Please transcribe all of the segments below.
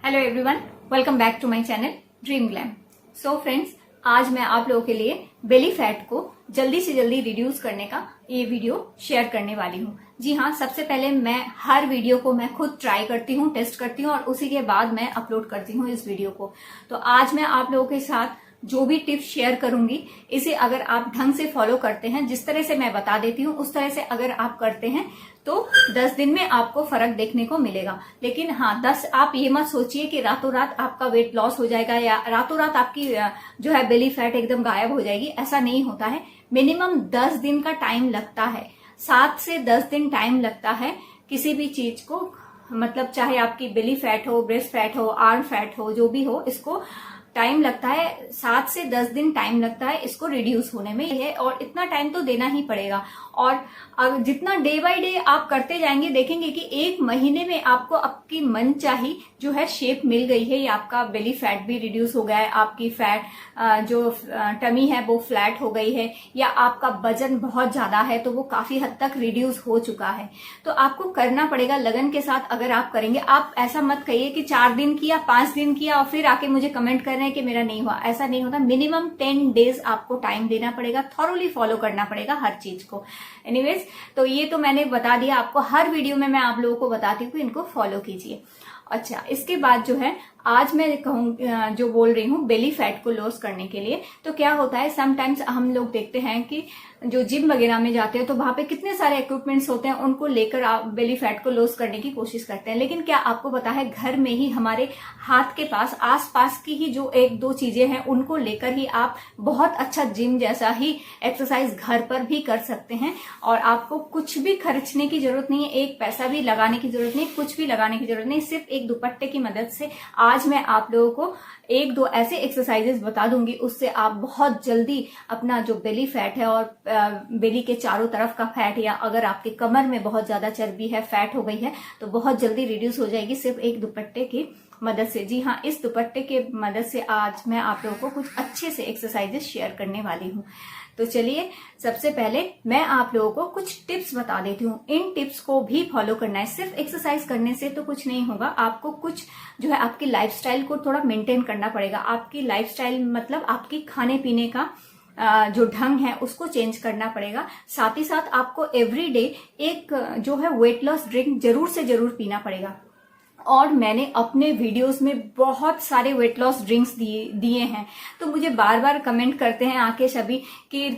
Hello everyone, welcome back to my channel dream glam. So friends, आज मैं आप लोगों के लिए बेली फैट को जल्दी से जल्दी रिड्यूस करने का ये वीडियो शेयर करने वाली हूँ। जी हाँ, सबसे पहले मैं हर वीडियो को मैं खुद ट्राई करती हूँ, टेस्ट करती हूँ और उसी के बाद मैं अपलोड करती हूँ इस वीडियो को। तो आज मैं आप लोगों के साथ जो भी टिप्स शेयर करूंगी, इसे अगर आप ढंग से फॉलो करते हैं, जिस तरह से मैं बता देती हूँ उस तरह से अगर आप करते हैं तो 10 दिन में आपको फर्क देखने को मिलेगा। लेकिन हाँ, आप ये मत सोचिए कि रातों रात आपका वेट लॉस हो जाएगा या रातों रात आपकी जो है बेली फैट एकदम गायब हो जाएगी। ऐसा नहीं होता है। मिनिमम 10 दिन का टाइम लगता है, 7 से 10 दिन टाइम लगता है किसी भी चीज को। मतलब चाहे आपकी बेली फैट हो, ब्रेस्ट फैट हो, आर्म फैट हो, जो भी हो, इसको टाइम लगता है, 7 से 10 दिन टाइम लगता है इसको रिड्यूस होने में है। और इतना टाइम तो देना ही पड़ेगा। और अब जितना डे बाय डे आप करते जाएंगे, देखेंगे कि 1 महीने में आपको आपकी मनचाही जो है शेप मिल गई है, या आपका बेली फैट भी रिड्यूस हो गया है, आपकी फैट जो टमी है वो फ्लैट हो गई है, या आपका वजन बहुत ज्यादा है तो वो काफी हद तक रिड्यूस हो चुका है। तो आपको करना पड़ेगा लगन के साथ। अगर आप करेंगे, आप ऐसा मत कहिए कि 4 दिन किया, 5 दिन किया और फिर आके मुझे कमेंट कर रहे हैं कि मेरा नहीं हुआ। ऐसा नहीं होता। मिनिमम 10 डेज आपको टाइम देना पड़ेगा, थॉरोली फॉलो करना पड़ेगा हर चीज को। एनीवेज, तो ये तो मैंने बता दिया आपको। हर वीडियो में मैं आप लोगों को बताती हूँ कि इनको फॉलो कीजिए। अच्छा, इसके बाद जो है आज मैं कहूँ जो बोल रही हूँ बेली फैट को लॉस करने के लिए, तो क्या होता है, समटाइम्स हम लोग देखते हैं कि जो जिम वगैरह में जाते हैं तो वहां पे कितने सारे इक्विपमेंट्स होते हैं, उनको लेकर आप बेली फैट को लॉस करने की कोशिश करते हैं। लेकिन क्या आपको पता है, घर में ही हमारे हाथ के पास आसपास की ही जो 1-2 चीजें हैं, उनको लेकर ही आप बहुत अच्छा जिम जैसा ही एक्सरसाइज घर पर भी कर सकते हैं। और आपको कुछ भी खर्चने की जरूरत नहीं है, 1 पैसा भी लगाने की जरूरत नहीं, कुछ भी लगाने की जरूरत नहीं। सिर्फ एक दुपट्टे की मदद से आज मैं आप लोगों को 1-2 ऐसे एक्सरसाइजेस बता दूंगी, उससे आप बहुत जल्दी अपना जो बेली फैट है और बेली के चारों तरफ का फैट, या अगर आपके कमर में बहुत ज्यादा चर्बी है, फैट हो गई है, तो बहुत जल्दी रिड्यूस हो जाएगी सिर्फ एक दुपट्टे की मदद से। जी हाँ, इस दुपट्टे के मदद से आज मैं आप लोगों को कुछ अच्छे से एक्सरसाइजेस शेयर करने वाली हूँ। तो चलिए, सबसे पहले मैं आप लोगों को कुछ टिप्स बता देती हूँ। इन टिप्स को भी फॉलो करना है। सिर्फ एक्सरसाइज करने से तो कुछ नहीं होगा। आपको कुछ जो है आपकी लाइफस्टाइल को थोड़ा मेंटेन करना पड़ेगा। आपकी लाइफस्टाइल मतलब आपकी खाने पीने का जो ढंग है उसको चेंज करना पड़ेगा। साथ ही साथ आपको एवरीडे एक जो है वेट लॉस ड्रिंक जरूर से जरूर पीना पड़ेगा। और मैंने अपने वीडियोस में बहुत सारे वेट लॉस ड्रिंक्स दिए हैं, तो मुझे बार बार कमेंट करते हैं आके सभी कि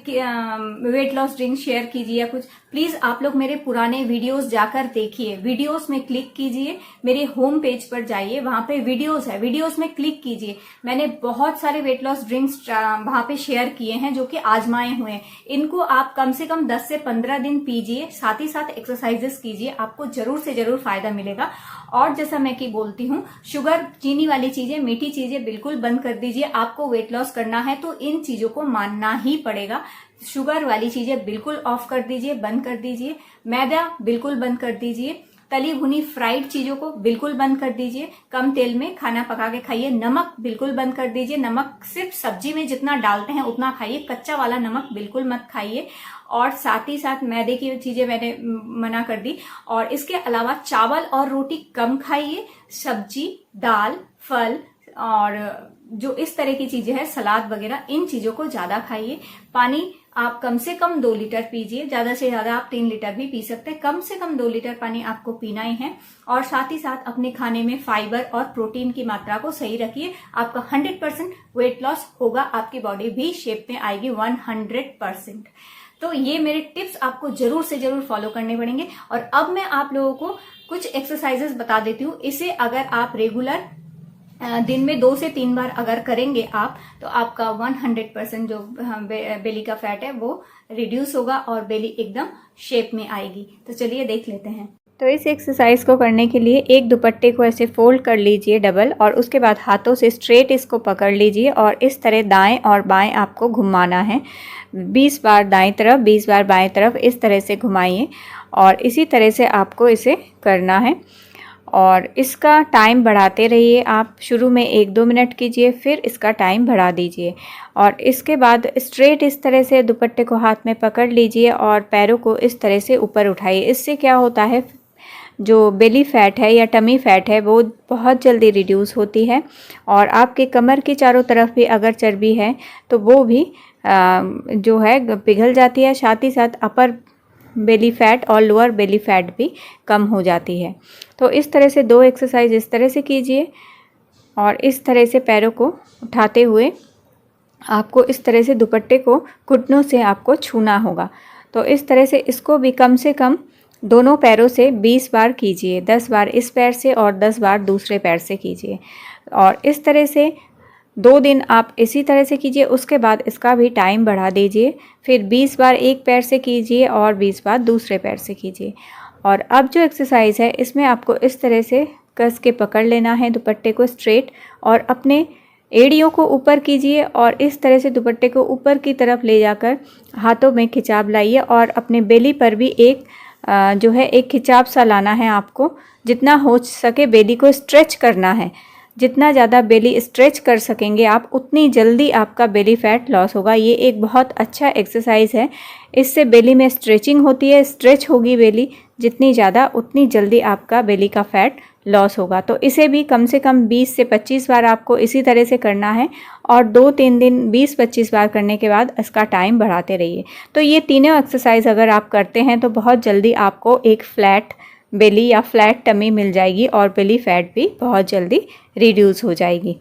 वेट लॉस ड्रिंक शेयर कीजिए या कुछ। प्लीज आप लोग मेरे पुराने वीडियोस जाकर देखिए। वीडियोस में क्लिक कीजिए, मेरे होम पेज पर जाइए, वहां पे वीडियोस है, वीडियोस में क्लिक कीजिए। मैंने बहुत सारे वेट लॉस ड्रिंक्स वहां पे शेयर किए हैं जो कि आजमाए हुए हैं। इनको आप कम से कम 10 से 15 दिन पीजिए, साथ ही साथ एक्सरसाइजेस कीजिए, आपको जरूर से जरूर फायदा मिलेगा। और जैसा मैं की बोलती हूँ, शुगर, चीनी वाली चीजें, मीठी चीजें बिल्कुल बंद कर दीजिए। आपको वेट लॉस करना है तो इन चीजों को मानना ही पड़ेगा। शुगर वाली चीजें बिल्कुल ऑफ कर दीजिए, बंद कर दीजिए। मैदा बिल्कुल बंद कर दीजिए। तली भुनी फ्राइड चीजों को बिल्कुल बंद कर दीजिए। कम तेल में खाना पका के खाइए। नमक बिल्कुल बंद कर दीजिए। नमक सिर्फ सब्जी में जितना डालते हैं उतना खाइए, कच्चा वाला नमक बिल्कुल मत खाइए। और साथ ही साथ मैदे की चीजें मैंने मना कर दी। और इसके अलावा चावल और रोटी कम खाइए। सब्जी, दाल, फल और जो इस तरह की चीजें हैं, सलाद वगैरह, इन चीजों को ज्यादा खाइए। पानी आप कम से कम 2 लीटर पीजिए। ज्यादा से ज्यादा आप 3 लीटर भी पी सकते हैं। कम से कम 2 लीटर पानी आपको पीना ही है। और साथ ही साथ अपने खाने में फाइबर और प्रोटीन की मात्रा को सही रखिए। आपका 100% वेट लॉस होगा, आपकी बॉडी भी शेप में आएगी 100%। तो ये मेरे टिप्स आपको जरूर से जरूर फॉलो करने पड़ेंगे। और अब मैं आप लोगों को कुछ एक्सरसाइजेस बता देती हूँ। इसे अगर आप रेगुलर दिन में 2 से 3 बार अगर करेंगे आप, तो आपका 100% जो बेली का फैट है वो रिड्यूस होगा और बेली एकदम शेप में आएगी। तो चलिए देख लेते हैं। तो इस एक्सरसाइज को करने के लिए एक दुपट्टे को ऐसे फोल्ड कर लीजिए डबल, और उसके बाद हाथों से स्ट्रेट इसको पकड़ लीजिए और इस तरह दाएं और बाएं आपको घुमाना है। 20 बार दाएं तरफ, 20 बार बाएं तरफ, इस तरह से घुमाइए। और इसी तरह से आपको इसे करना है। और इसका टाइम बढ़ाते रहिए। आप शुरू में 1-2 मिनट कीजिए, फिर इसका टाइम बढ़ा दीजिए। और इसके बाद स्ट्रेट इस तरह से दुपट्टे को हाथ में पकड़ लीजिए और पैरों को इस तरह से ऊपर उठाइए। इससे क्या होता है, जो बेली फैट है या टमी फैट है वो बहुत जल्दी रिड्यूस होती है। और आपके कमर के चारों तरफ भी अगर चर्बी है तो वो भी जो है पिघल जाती है। साथ ही साथ अपर बेली फैट और लोअर बेली फैट भी कम हो जाती है। तो इस तरह से 2 एक्सरसाइज इस तरह से कीजिए और इस तरह से पैरों को उठाते हुए आपको इस तरह से दुपट्टे को घुटनों से आपको छूना होगा। तो इस तरह से इसको भी कम से कम दोनों पैरों से 20 बार कीजिए। 10 बार इस पैर से और 10 बार दूसरे पैर से कीजिए। और इस तरह से 2 दिन आप इसी तरह से कीजिए। उसके बाद इसका भी टाइम बढ़ा दीजिए। फिर 20 बार एक पैर से कीजिए और 20 बार दूसरे पैर से कीजिए। और अब जो एक्सरसाइज है इसमें आपको इस तरह से कस के पकड़ लेना है दुपट्टे को स्ट्रेट और अपने एड़ियों को ऊपर कीजिए और इस तरह से दुपट्टे को ऊपर की तरफ ले जाकर हाथों में खिंचाव लाइए और अपने बेली पर भी एक जो है एक खिंचाव सा लाना है। आपको जितना हो सके बेली को स्ट्रेच करना है। जितना ज़्यादा बेली स्ट्रेच कर सकेंगे आप उतनी जल्दी आपका बेली फैट लॉस होगा। ये एक बहुत अच्छा एक्सरसाइज है। इससे बेली में स्ट्रेचिंग होती है, स्ट्रेच होगी बेली जितनी ज़्यादा उतनी जल्दी आपका बेली का फैट लॉस होगा। तो इसे भी कम से कम 20 से 25 बार आपको इसी तरह से करना है और 2-3 दिन 20-25 बार करने के बाद इसका टाइम बढ़ाते रहिए। तो ये तीनों एक्सरसाइज अगर आप करते हैं तो बहुत जल्दी आपको एक फ्लैट बेली या फ्लैट टमी मिल जाएगी और बेली फैट भी बहुत जल्दी रिड्यूस हो जाएगी।